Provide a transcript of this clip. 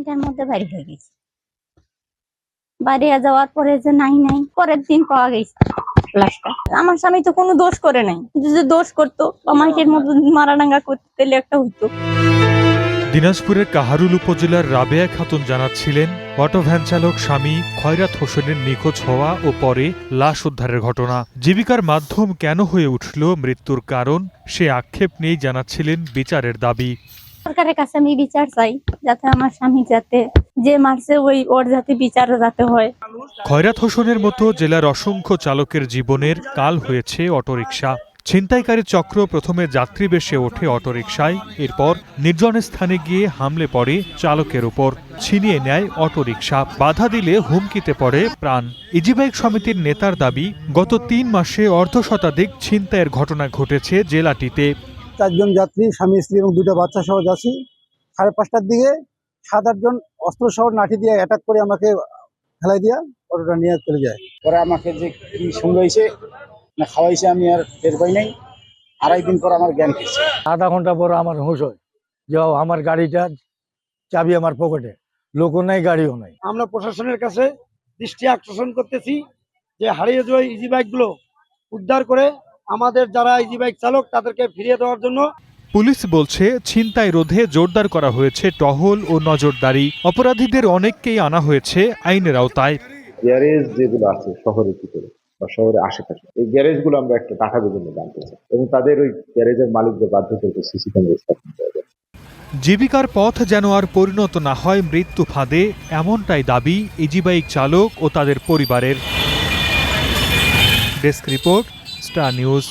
3টার মধ্যে বাড়ি হয়ে গেছে। বাইরে যাওয়ার পরে যে নাই পরের দিন পাওয়া গেছে লাশটা। আমার স্বামী তো কোনো দোষ করে নাই, যদি দোষ করতো আমাকের মতো মারানাঙ্গা করতে তাহলে একটা হইতো। দিনাজপুরের কাহারুল উপজেলার রাবেয়া খাতুন জানাচ্ছিলেন অটোভ্যান চালক স্বামী খয়রাত হোসেনের নিখোঁজ হওয়া ও পরে লাশ উদ্ধারের ঘটনা জীবিকার মাধ্যম কেন হয়ে উঠল মৃত্যুর কারণ সে আক্ষেপ নিয়েই জানাচ্ছিলেন বিচারের দাবি। সরকারের কাছে আমি বিচার চাই, যাতে আমার স্বামী যাতে যে মারছে ওর যাতে বিচার যাতে হয়। খয়রাত হোসেনের মতো জেলার অসংখ্য চালকের জীবনের কাল হয়েছে অটোরিকশা। ছিনতাইকারী চক্র প্রথমে যাত্রী বেশে ওঠে অটোরিকশায়, এরপর নির্জন স্থানে গিয়ে হামলে পড়ে চালকের উপর, ছিনিয়ে নেয় অটোরিকশা। বাধা দিলে হুমকিতে পড়ে প্রাণ। ইজিবাইক সমিতির নেতার দাবি, গত 3 মাসে অর্ধশতাধিক ছিনতাইয়ের ঘটনা ঘটেছে জেলাটিতে। 4 জন যাত্রী, স্বামী স্ত্রী এবং 2টা বাচ্চা সহ যাচ্ছি। 5:30টার দিকে 7-8 জন অস্ত্র সহ লাঠি দিয়ে অ্যাটাক করে আমাকে ফেলাই দিয়া অটোটা নিয়ে চলে যায়। পরে আমাকে যে কি সঙ্গে হয়েছে না খাওয়াইছে আমি আর টের পাই নাই। 2.5 দিন পর আমার জ্ঞান ফিরছে। আধা ঘন্টা পর আমার হুঁশ হয় যে আমার গাড়িটার চাবি আমার পকেটে, লোকও নাই গাড়িও নাই। আমরা প্রশাসনের কাছে দৃষ্টি আকর্ষণ করতেছি যে হারিয়ে যাওয়া ইজি বাইকগুলো উদ্ধার করে আমাদের যারা ইজি বাইক চালক তাদেরকে ফিরিয়ে দেওয়ার জন্য। পুলিশ বলছে ছিনতাই রোধে জোরদার করা হয়েছে টহল ও নজরদারি। অপরাধীদের অনেককেই আনা হয়েছে আইনের আওতায়। গ্যারেজ যেগুলো আছে শহরের ভিতরে বা শহরের আশেপাশে, এই গ্যারেজগুলো আমরা একটা টাকা বেতনে জানতে চাই এবং তাদের ওই গ্যারেজের মালিকদের বাধ্য করতে সিসি ক্যামেরা স্থাপন করা যায়। জীবিকার পথ যেন আর পরিণত না হয় মৃত্যু ফাঁদে, এমনটাই দাবি ইজিবাইক চালক ও তাদের পরিবারের। Desk report, star news.